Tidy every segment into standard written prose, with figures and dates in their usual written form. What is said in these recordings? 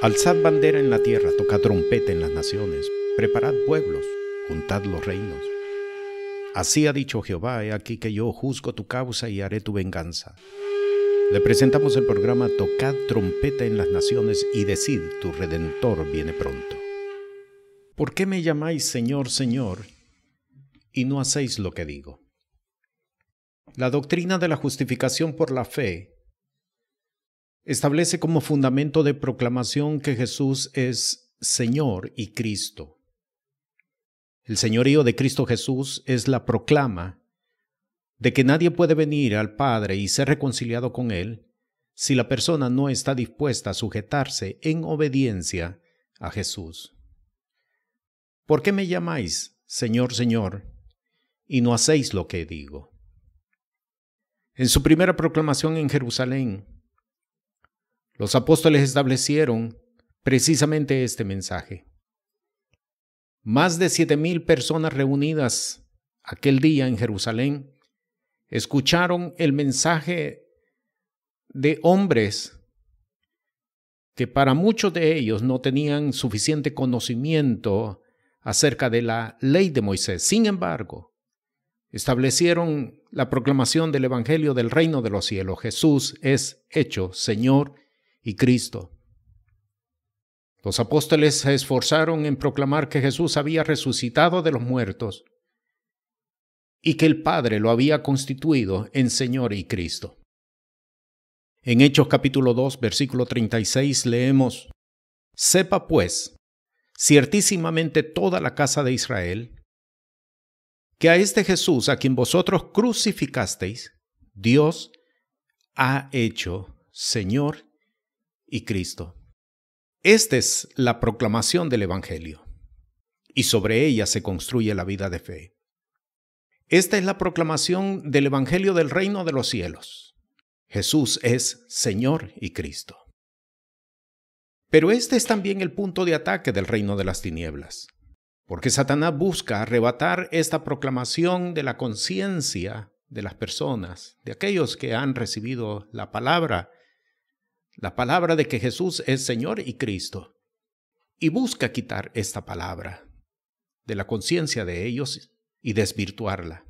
Alzad bandera en la tierra, tocad trompeta en las naciones, preparad pueblos, juntad los reinos. Así ha dicho Jehová, he aquí que yo juzgo tu causa y haré tu venganza. Le presentamos el programa Tocad trompeta en las naciones y decid, tu Redentor viene pronto. ¿Por qué me llamáis Señor, Señor, y no hacéis lo que digo? La doctrina de la justificación por la fe establece como fundamento de proclamación que Jesús es Señor y Cristo. El señorío de Cristo Jesús es la proclama de que nadie puede venir al Padre y ser reconciliado con Él si la persona no está dispuesta a sujetarse en obediencia a Jesús. ¿Por qué me llamáis Señor, Señor, y no hacéis lo que digo? En su primera proclamación en Jerusalén, los apóstoles establecieron precisamente este mensaje. Más de 7,000 personas reunidas aquel día en Jerusalén escucharon el mensaje de hombres que para muchos de ellos no tenían suficiente conocimiento acerca de la ley de Moisés. Sin embargo, establecieron la proclamación del Evangelio del Reino de los Cielos. Jesús es hecho Señor y Cristo. Los apóstoles se esforzaron en proclamar que Jesús había resucitado de los muertos y que el Padre lo había constituido en Señor y Cristo. En Hechos capítulo 2, versículo 36 leemos: Sepa pues, ciertísimamente toda la casa de Israel, que a este Jesús a quien vosotros crucificasteis, Dios ha hecho Señor y Cristo. Esta es la proclamación del Evangelio, y sobre ella se construye la vida de fe. Esta es la proclamación del Evangelio del Reino de los Cielos. Jesús es Señor y Cristo. Pero este es también el punto de ataque del reino de las tinieblas, porque Satanás busca arrebatar esta proclamación de la conciencia de las personas, de aquellos que han recibido la palabra de que Jesús es Señor y Cristo, y busca quitar esta palabra de la conciencia de ellos y desvirtuarla.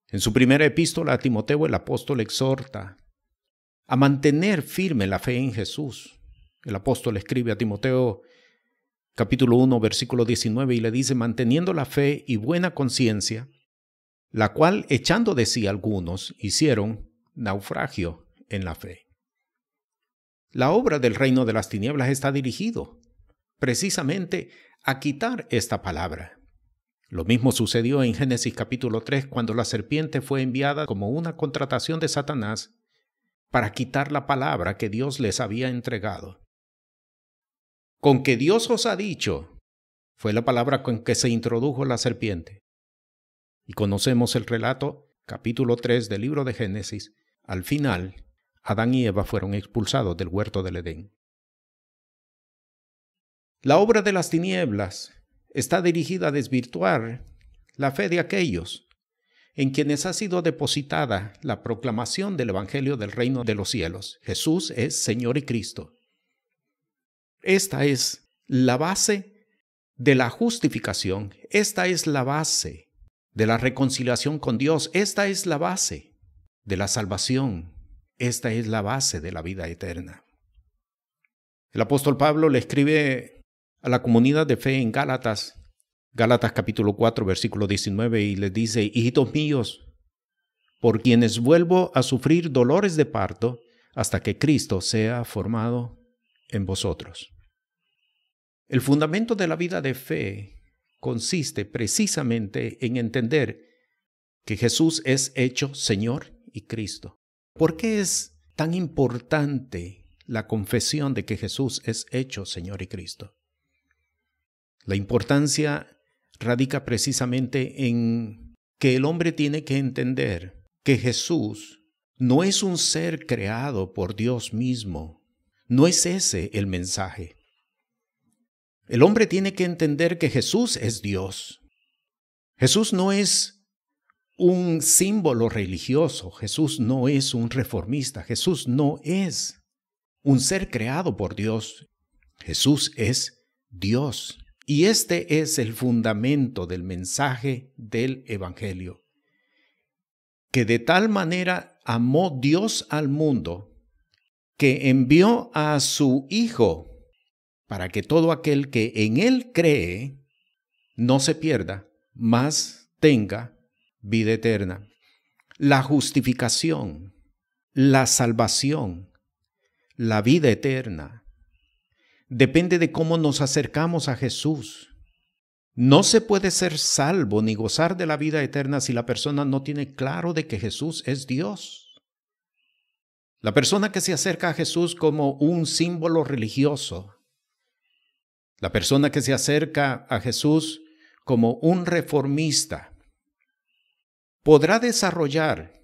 En su primera epístola a Timoteo, el apóstol exhorta a mantener firme la fe en Jesús. El apóstol escribe a Timoteo, capítulo 1, versículo 19, y le dice: manteniendo la fe y buena conciencia, la cual, echando de sí algunos, hicieron naufragio en la fe. La obra del reino de las tinieblas está dirigido precisamente a quitar esta palabra. Lo mismo sucedió en Génesis capítulo 3, cuando la serpiente fue enviada como una contratación de Satanás para quitar la palabra que Dios les había entregado. Con que Dios os ha dicho, fue la palabra con que se introdujo la serpiente. Y conocemos el relato, capítulo 3 del libro de Génesis. Al final, Adán y Eva fueron expulsados del huerto del Edén. La obra de las tinieblas está dirigida a desvirtuar la fe de aquellos en quienes ha sido depositada la proclamación del Evangelio del Reino de los Cielos. Jesús es Señor y Cristo. Esta es la base de la justificación. Esta es la base de la reconciliación con Dios. Esta es la base de la salvación. Esta es la base de la vida eterna. El apóstol Pablo le escribe a la comunidad de fe en Gálatas capítulo 4, versículo 19, y les dice: hijitos míos, por quienes vuelvo a sufrir dolores de parto hasta que Cristo sea formado en vosotros. El fundamento de la vida de fe consiste precisamente en entender que Jesús es hecho Señor y Cristo. ¿Por qué es tan importante la confesión de que Jesús es hecho Señor y Cristo? La importancia radica precisamente en que el hombre tiene que entender que Jesús no es un ser creado por Dios mismo. No es ese el mensaje. El hombre tiene que entender que Jesús es Dios. Jesús no es un símbolo religioso. Jesús no es un reformista. Jesús no es un ser creado por Dios. Jesús es Dios. Y este es el fundamento del mensaje del Evangelio. Que de tal manera amó Dios al mundo, que envió a su Hijo, para que todo aquel que en Él cree no se pierda, mas tenga vida eterna. La justificación, la salvación, la vida eterna, depende de cómo nos acercamos a Jesús. No se puede ser salvo ni gozar de la vida eterna si la persona no tiene claro de que Jesús es Dios. La persona que se acerca a Jesús como un símbolo religioso, la persona que se acerca a Jesús como un reformista, podrá desarrollar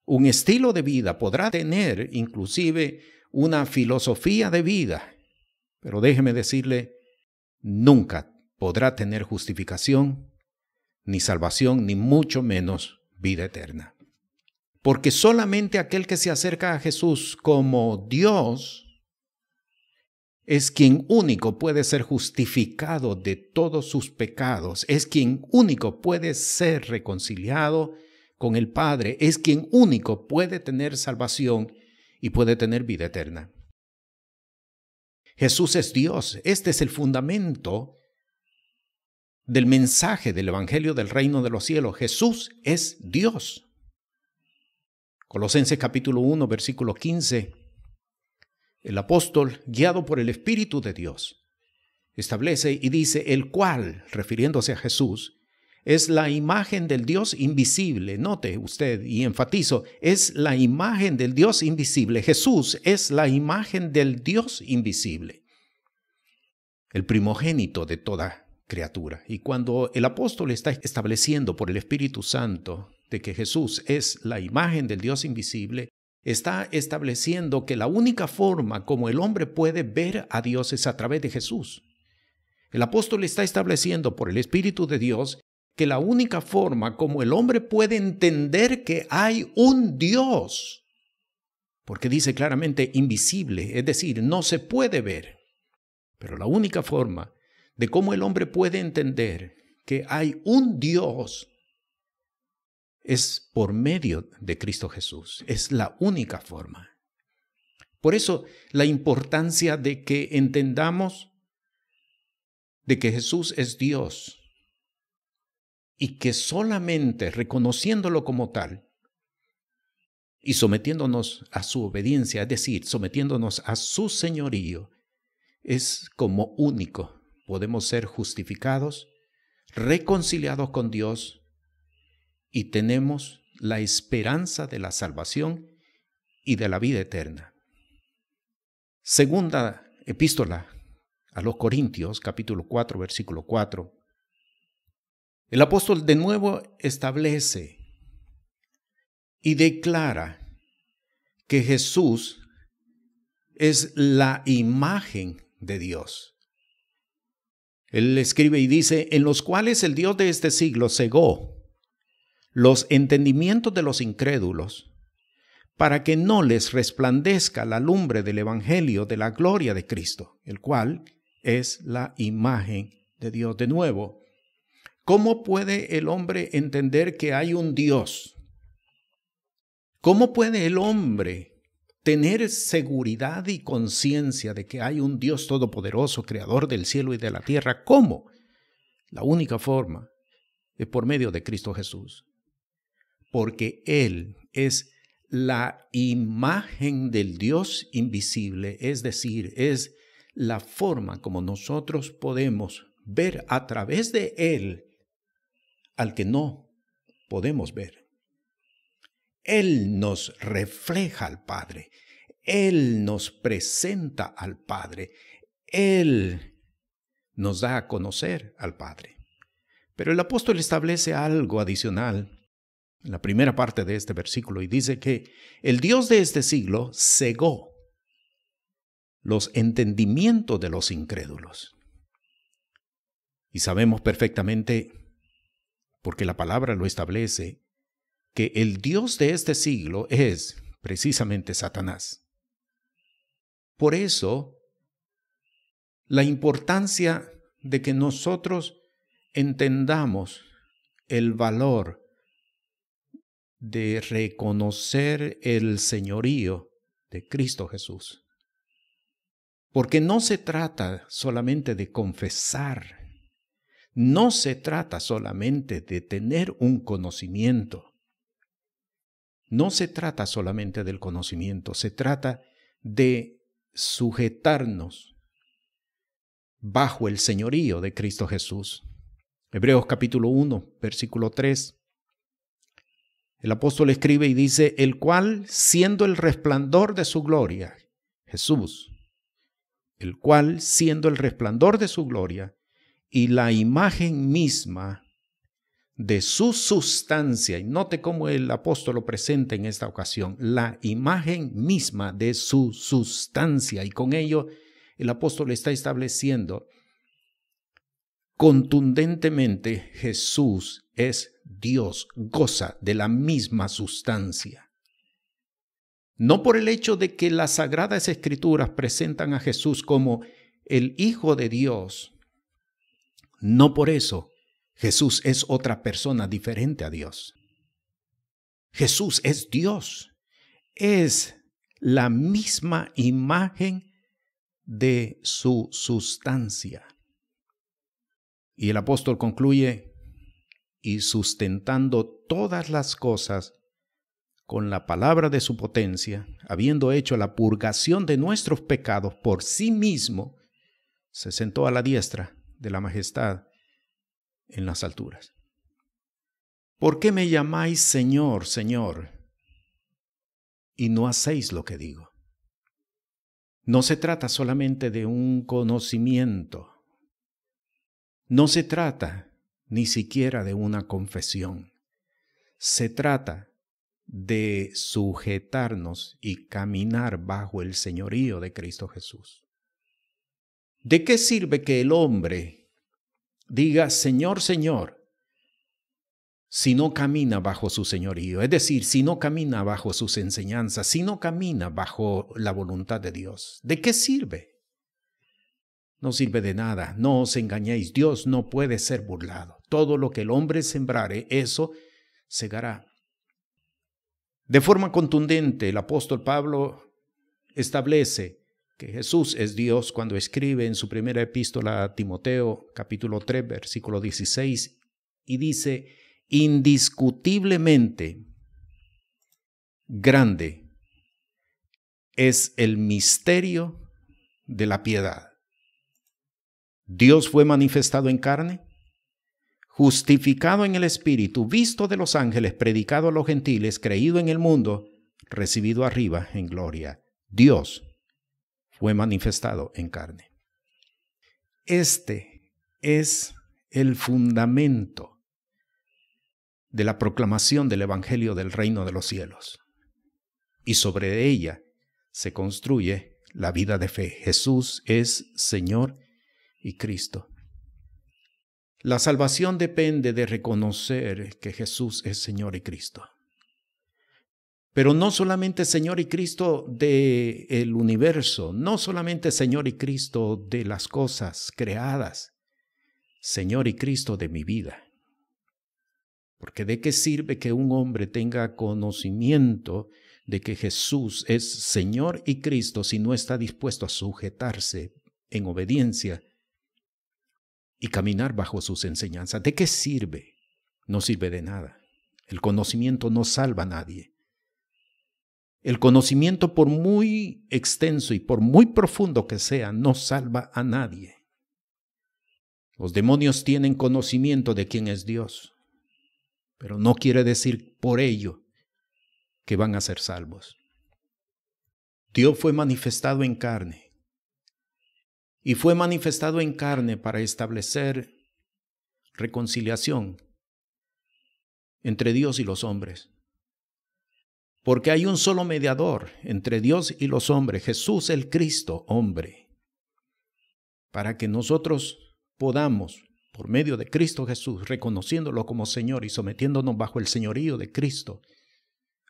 un estilo de vida, podrá tener inclusive una filosofía de vida, pero déjeme decirle, nunca podrá tener justificación, ni salvación, ni mucho menos vida eterna. Porque solamente aquel que se acerca a Jesús como Dios es quien único puede ser justificado de todos sus pecados, es quien único puede ser reconciliado con el Padre, es quien único puede tener salvación y puede tener vida eterna. Jesús es Dios. Este es el fundamento del mensaje del Evangelio del Reino de los Cielos. Jesús es Dios. Colosenses capítulo 1, versículo 15. El apóstol, guiado por el Espíritu de Dios, establece y dice, el cual, refiriéndose a Jesús, es la imagen del Dios invisible. Note usted, y enfatizo, es la imagen del Dios invisible. Jesús es la imagen del Dios invisible, el primogénito de toda criatura. Y cuando el apóstol está estableciendo por el Espíritu Santo de que Jesús es la imagen del Dios invisible, está estableciendo que la única forma como el hombre puede ver a Dios es a través de Jesús. El apóstol está estableciendo por el Espíritu de Dios que la única forma como el hombre puede entender que hay un Dios, porque dice claramente invisible, es decir, no se puede ver. Pero la única forma de cómo el hombre puede entender que hay un Dios es por medio de Cristo Jesús. Es la única forma. Por eso la importancia de que entendamos de que Jesús es Dios y que solamente reconociéndolo como tal y sometiéndonos a su obediencia, es decir, sometiéndonos a su señorío, es como único podemos ser justificados, reconciliados con Dios y tenemos la esperanza de la salvación y de la vida eterna. Segunda epístola a los Corintios, capítulo 4, versículo 4. El apóstol de nuevo establece y declara que Jesús es la imagen de Dios. Él escribe y dice, en los cuales el Dios de este siglo cegó los entendimientos de los incrédulos, para que no les resplandezca la lumbre del Evangelio de la gloria de Cristo, el cual es la imagen de Dios. De nuevo, ¿cómo puede el hombre entender que hay un Dios? ¿Cómo puede el hombre tener seguridad y conciencia de que hay un Dios todopoderoso, creador del cielo y de la tierra? ¿Cómo? La única forma es por medio de Cristo Jesús. Porque Él es la imagen del Dios invisible, es decir, es la forma como nosotros podemos ver a través de Él al que no podemos ver. Él nos refleja al Padre, Él nos presenta al Padre, Él nos da a conocer al Padre. Pero el apóstol establece algo adicional en la primera parte de este versículo y dice que el Dios de este siglo cegó los entendimientos de los incrédulos. Y sabemos perfectamente, porque la palabra lo establece, que el Dios de este siglo es precisamente Satanás. Por eso, la importancia de que nosotros entendamos el valor de reconocer el señorío de Cristo Jesús. Porque no se trata solamente de confesar, no se trata solamente de tener un conocimiento, no se trata solamente del conocimiento, se trata de sujetarnos bajo el señorío de Cristo Jesús. Hebreos capítulo 1, versículo 3. El apóstol escribe y dice, el cual, siendo el resplandor de su gloria, Jesús, el cual, siendo el resplandor de su gloria y la imagen misma de su sustancia, y note cómo el apóstol lo presenta en esta ocasión, la imagen misma de su sustancia, y con ello el apóstol está estableciendo contundentemente Jesús es Dios, goza de la misma sustancia. No por el hecho de que las Sagradas Escrituras presentan a Jesús como el Hijo de Dios, no por eso Jesús es otra persona diferente a Dios. Jesús es Dios, es la misma imagen de su sustancia. Y el apóstol concluye, y sustentando todas las cosas con la palabra de su potencia, habiendo hecho la purgación de nuestros pecados por sí mismo, se sentó a la diestra de la majestad en las alturas. ¿Por qué me llamáis Señor, Señor, y no hacéis lo que digo? No se trata solamente de un conocimiento. No se trata ni siquiera de una confesión. Se trata de sujetarnos y caminar bajo el señorío de Cristo Jesús. ¿De qué sirve que el hombre diga Señor, Señor, si no camina bajo su señorío? Es decir, si no camina bajo sus enseñanzas, si no camina bajo la voluntad de Dios. ¿De qué sirve? No sirve de nada, no os engañéis, Dios no puede ser burlado. Todo lo que el hombre sembrare, eso segará. De forma contundente, el apóstol Pablo establece que Jesús es Dios cuando escribe en su primera epístola a Timoteo, capítulo 3, versículo 16, y dice, indiscutiblemente grande es el misterio de la piedad. Dios fue manifestado en carne, justificado en el Espíritu, visto de los ángeles, predicado a los gentiles, creído en el mundo, recibido arriba en gloria. Dios fue manifestado en carne. Este es el fundamento de la proclamación del Evangelio del Reino de los Cielos. Y sobre ella se construye la vida de fe. Jesús es Señor y Cristo. La salvación depende de reconocer que Jesús es Señor y Cristo. Pero no solamente Señor y Cristo del universo, no solamente Señor y Cristo de las cosas creadas, Señor y Cristo de mi vida. Porque ¿de qué sirve que un hombre tenga conocimiento de que Jesús es Señor y Cristo si no está dispuesto a sujetarse en obediencia y caminar bajo sus enseñanzas? ¿De qué sirve? No sirve de nada. El conocimiento no salva a nadie. El conocimiento, por muy extenso y por muy profundo que sea, no salva a nadie. Los demonios tienen conocimiento de quién es Dios, pero no quiere decir por ello que van a ser salvos. Dios fue manifestado en carne. Y fue manifestado en carne para establecer reconciliación entre Dios y los hombres. Porque hay un solo mediador entre Dios y los hombres, Jesús el Cristo, hombre. Para que nosotros podamos, por medio de Cristo Jesús, reconociéndolo como Señor y sometiéndonos bajo el señorío de Cristo,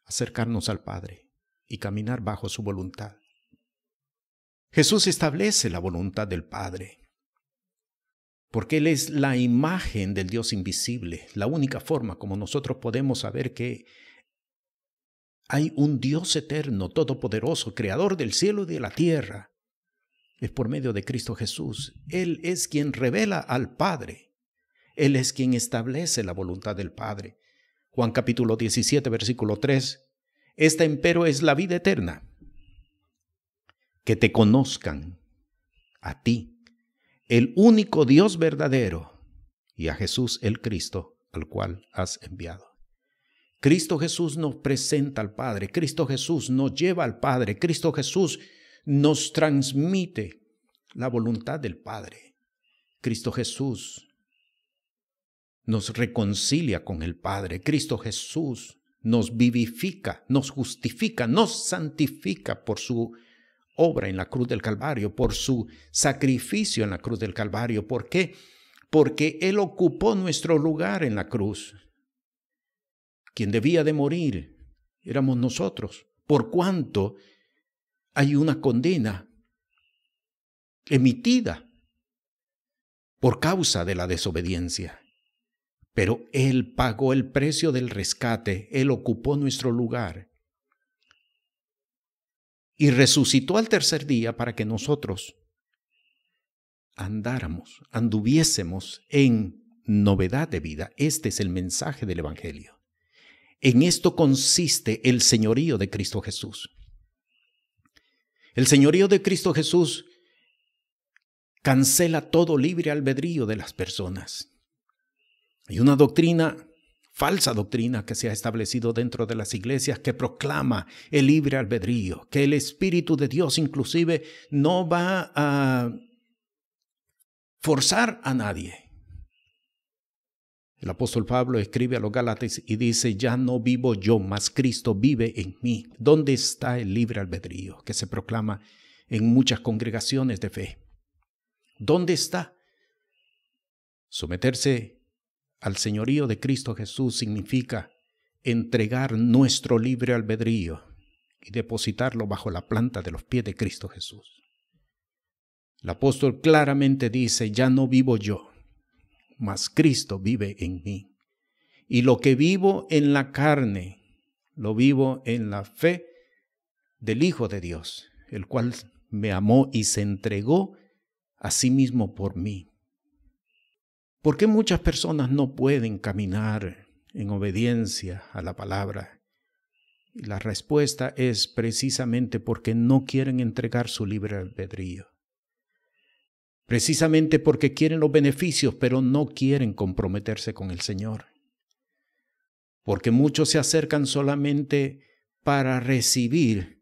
acercarnos al Padre y caminar bajo su voluntad. Jesús establece la voluntad del Padre, porque Él es la imagen del Dios invisible, la única forma como nosotros podemos saber que hay un Dios eterno, todopoderoso, creador del cielo y de la tierra. Es por medio de Cristo Jesús. Él es quien revela al Padre. Él es quien establece la voluntad del Padre. Juan capítulo 17, versículo 3. Esta empero es la vida eterna, que te conozcan a ti, el único Dios verdadero, y a Jesús el Cristo, al cual has enviado. Cristo Jesús nos presenta al Padre, Cristo Jesús nos lleva al Padre, Cristo Jesús nos transmite la voluntad del Padre. Cristo Jesús nos reconcilia con el Padre. Cristo Jesús nos vivifica, nos justifica, nos santifica por su obra en la cruz del Calvario, por su sacrificio en la cruz del Calvario. ¿Por qué? Porque Él ocupó nuestro lugar en la cruz. Quien debía de morir éramos nosotros, por cuanto hay una condena emitida por causa de la desobediencia. Pero Él pagó el precio del rescate, Él ocupó nuestro lugar y resucitó al tercer día para que nosotros anduviésemos en novedad de vida. Este es el mensaje del Evangelio. En esto consiste el señorío de Cristo Jesús. El señorío de Cristo Jesús cancela todo libre albedrío de las personas. Hay una doctrina, falsa doctrina, que se ha establecido dentro de las iglesias que proclama el libre albedrío, que el Espíritu de Dios inclusive no va a forzar a nadie. El apóstol Pablo escribe a los Gálatas y dice: ya no vivo yo, mas Cristo vive en mí. ¿Dónde está el libre albedrío que se proclama en muchas congregaciones de fe? ¿Dónde está? Someterse al señorío de Cristo Jesús significa entregar nuestro libre albedrío y depositarlo bajo la planta de los pies de Cristo Jesús. El apóstol claramente dice: ya no vivo yo, mas Cristo vive en mí. Y lo que vivo en la carne, lo vivo en la fe del Hijo de Dios, el cual me amó y se entregó a sí mismo por mí. ¿Por qué muchas personas no pueden caminar en obediencia a la palabra? Y la respuesta es precisamente porque no quieren entregar su libre albedrío. Precisamente porque quieren los beneficios, pero no quieren comprometerse con el Señor. Porque muchos se acercan solamente para recibir,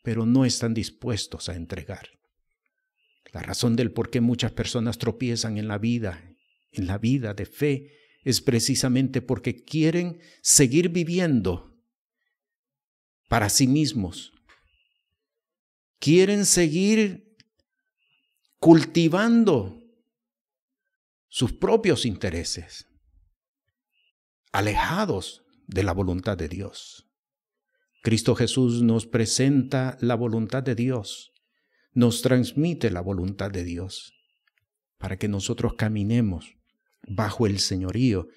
pero no están dispuestos a entregar. La razón del por qué muchas personas tropiezan en la vida de fe, es precisamente porque quieren seguir viviendo para sí mismos. Quieren seguir cultivando sus propios intereses, alejados de la voluntad de Dios. Cristo Jesús nos presenta la voluntad de Dios, nos transmite la voluntad de Dios, para que nosotros caminemos bajo el señorío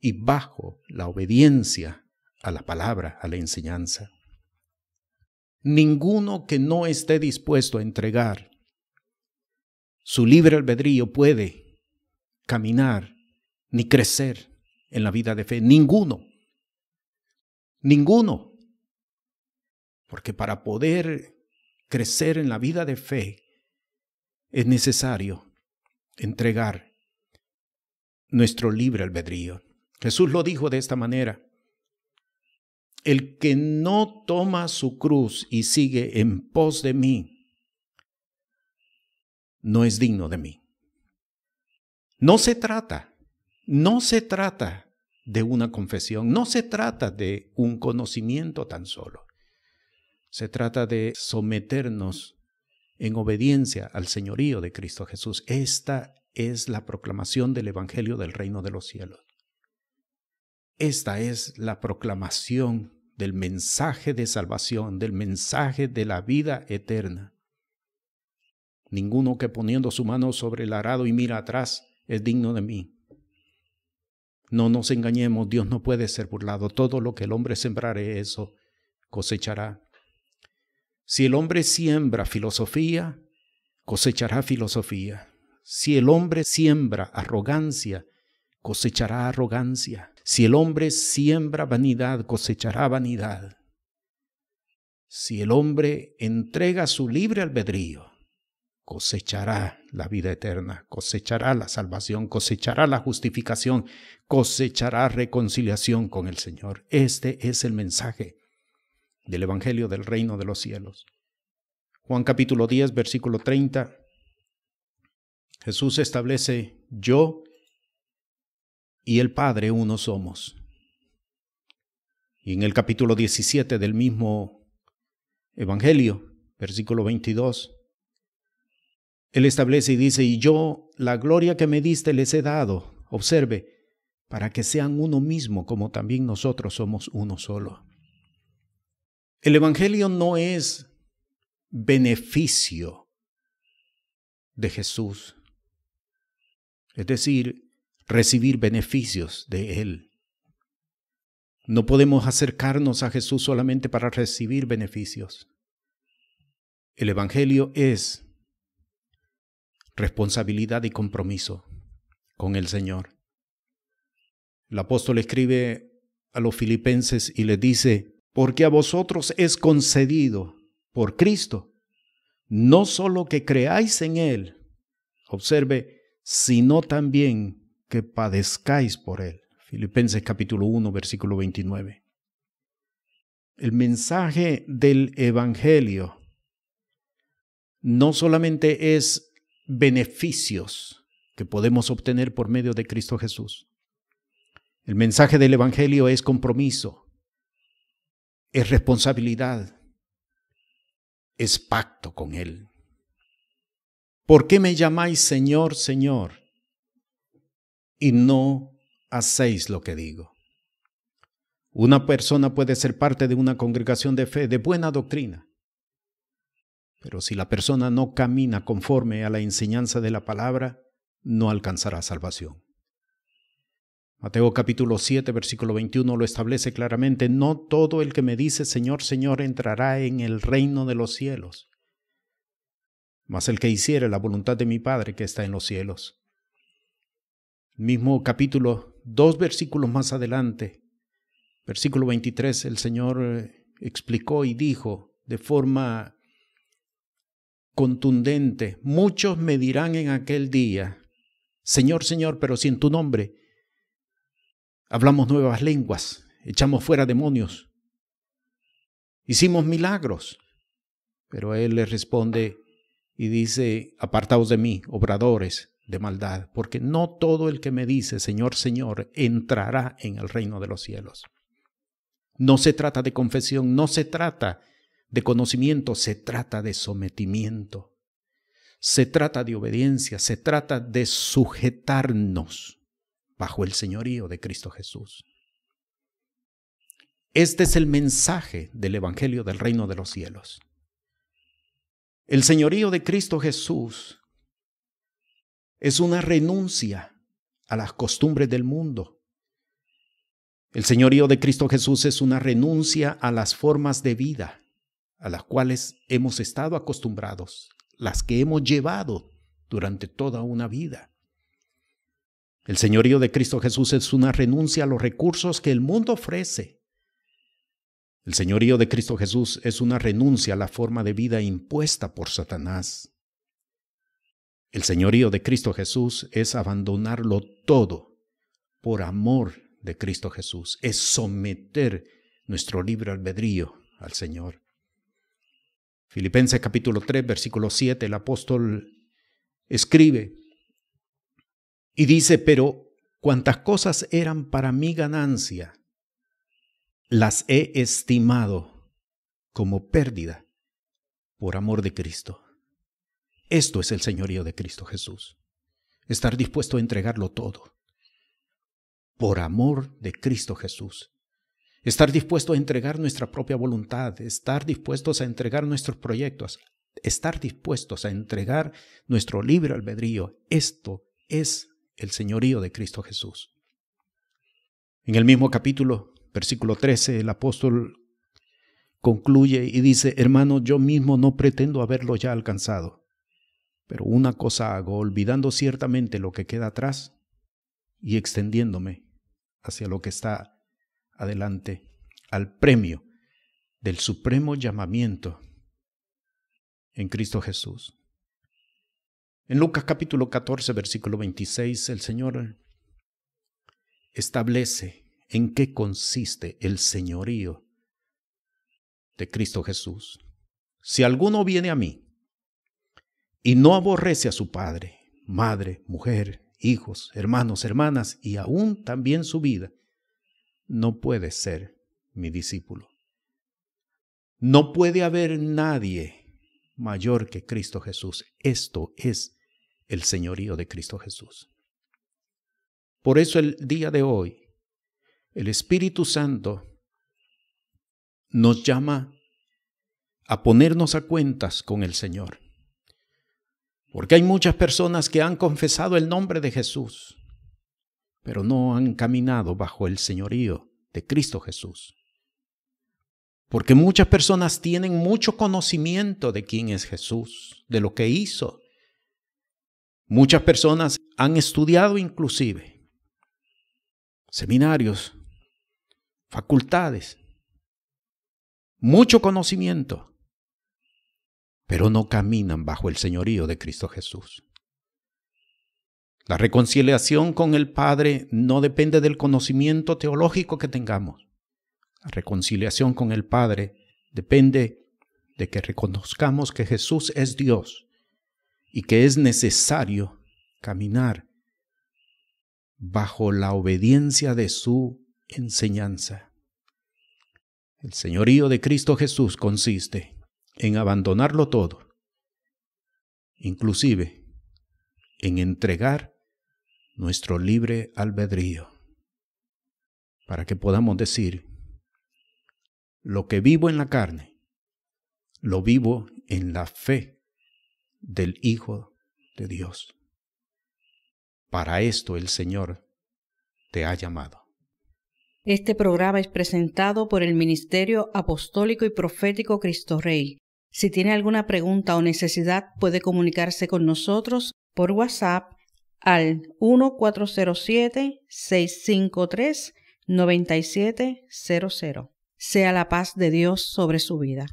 y bajo la obediencia a la palabra, a la enseñanza. Ninguno que no esté dispuesto a entregar su libre albedrío puede caminar ni crecer en la vida de fe. Ninguno. Porque para poder crecer en la vida de fe es necesario entregar nuestro libre albedrío. Jesús lo dijo de esta manera: el que no toma su cruz y sigue en pos de mí, no es digno de mí. No se trata de una confesión, no se trata de un conocimiento tan solo. Se trata de someternos en obediencia al señorío de Cristo Jesús. Esta es la proclamación del Evangelio del Reino de los Cielos. Esta es la proclamación del mensaje de salvación, del mensaje de la vida eterna. Ninguno que poniendo su mano sobre el arado y mira atrás es digno de mí. No nos engañemos, Dios no puede ser burlado. Todo lo que el hombre sembrare, eso cosechará. Si el hombre siembra filosofía, cosechará filosofía. Si el hombre siembra arrogancia, cosechará arrogancia. Si el hombre siembra vanidad, cosechará vanidad. Si el hombre entrega su libre albedrío, cosechará la vida eterna, cosechará la salvación, cosechará la justificación, cosechará reconciliación con el Señor. Este es el mensaje del Evangelio del Reino de los Cielos. Juan capítulo 10, versículo 30. Jesús establece: yo y el Padre uno somos. Y en el capítulo 17 del mismo Evangelio, versículo 22, Él establece y dice: y yo la gloria que me diste les he dado, observe, para que sean uno mismo como también nosotros somos uno solo. El Evangelio no es beneficio de Jesús, es decir, recibir beneficios de Él. No podemos acercarnos a Jesús solamente para recibir beneficios. El Evangelio es responsabilidad y compromiso con el Señor. El apóstol escribe a los filipenses y les dice: porque a vosotros es concedido por Cristo, no solo que creáis en Él, observe, sino también que padezcáis por Él. Filipenses capítulo 1, versículo 29. El mensaje del Evangelio no solamente es beneficios que podemos obtener por medio de Cristo Jesús. El mensaje del Evangelio es compromiso, es responsabilidad, es pacto con Él. ¿Por qué me llamáis Señor, Señor, y no hacéis lo que digo? Una persona puede ser parte de una congregación de fe, de buena doctrina, pero si la persona no camina conforme a la enseñanza de la palabra, no alcanzará salvación. Mateo capítulo 7, versículo 21 lo establece claramente: no todo el que me dice Señor, Señor entrará en el reino de los cielos, mas el que hiciere la voluntad de mi Padre que está en los cielos. Mismo capítulo, 2 versículos más adelante, versículo 23, el Señor explicó y dijo de forma contundente: muchos me dirán en aquel día, Señor, Señor, pero si en tu nombre hablamos nuevas lenguas, echamos fuera demonios, hicimos milagros. Pero Él les responde y dice: apartaos de mí, obradores de maldad, porque no todo el que me dice Señor, Señor entrará en el reino de los cielos. No se trata de confesión, no se trata de conocimiento, se trata de sometimiento, se trata de obediencia, se trata de sujetarnos bajo el señorío de Cristo Jesús. Este es el mensaje del Evangelio del Reino de los Cielos. El señorío de Cristo Jesús es una renuncia a las costumbres del mundo. El señorío de Cristo Jesús es una renuncia a las formas de vida a las cuales hemos estado acostumbrados, las que hemos llevado durante toda una vida. El señorío de Cristo Jesús es una renuncia a los recursos que el mundo ofrece. El señorío de Cristo Jesús es una renuncia a la forma de vida impuesta por Satanás. El señorío de Cristo Jesús es abandonarlo todo por amor de Cristo Jesús. Es someter nuestro libre albedrío al Señor. Filipenses capítulo 3, versículo 7, el apóstol escribe y dice: pero cuantas cosas eran para mi ganancia, las he estimado como pérdida por amor de Cristo. Esto es el señorío de Cristo Jesús. Estar dispuesto a entregarlo todo por amor de Cristo Jesús. Estar dispuesto a entregar nuestra propia voluntad, estar dispuestos a entregar nuestros proyectos, estar dispuestos a entregar nuestro libre albedrío. Esto es el señorío de Cristo Jesús. En el mismo capítulo, versículo 13, el apóstol concluye y dice: hermano, yo mismo no pretendo haberlo ya alcanzado, pero una cosa hago, olvidando ciertamente lo que queda atrás y extendiéndome hacia lo que está adelante, al premio del supremo llamamiento en Cristo Jesús. En Lucas capítulo 14, versículo 26, el Señor establece en qué consiste el señorío de Cristo Jesús. Si alguno viene a mí y no aborrece a su padre, madre, mujer, hijos, hermanos, hermanas y aún también su vida, no puede ser mi discípulo. No puede haber nadie mayor que Cristo Jesús. Esto es el señorío de Cristo Jesús. Por eso el día de hoy, el Espíritu Santo nos llama a ponernos a cuentas con el Señor. Porque hay muchas personas que han confesado el nombre de Jesús, pero no han caminado bajo el señorío de Cristo Jesús. Porque muchas personas tienen mucho conocimiento de quién es Jesús, de lo que hizo. Muchas personas han estudiado inclusive seminarios, facultades, mucho conocimiento, pero no caminan bajo el señorío de Cristo Jesús. La reconciliación con el Padre no depende del conocimiento teológico que tengamos. La reconciliación con el Padre depende de que reconozcamos que Jesús es Dios y que es necesario caminar bajo la obediencia de su enseñanza. El señorío de Cristo Jesús consiste en abandonarlo todo, inclusive en entregar nuestro libre albedrío, para que podamos decir: lo que vivo en la carne, lo vivo en la fe del Hijo de Dios. Para esto el Señor te ha llamado. Este programa es presentado por el Ministerio Apostólico y Profético Cristo Rey. Si tiene alguna pregunta o necesidad, puede comunicarse con nosotros por WhatsApp al 1407-653-9700. Sea la paz de Dios sobre su vida.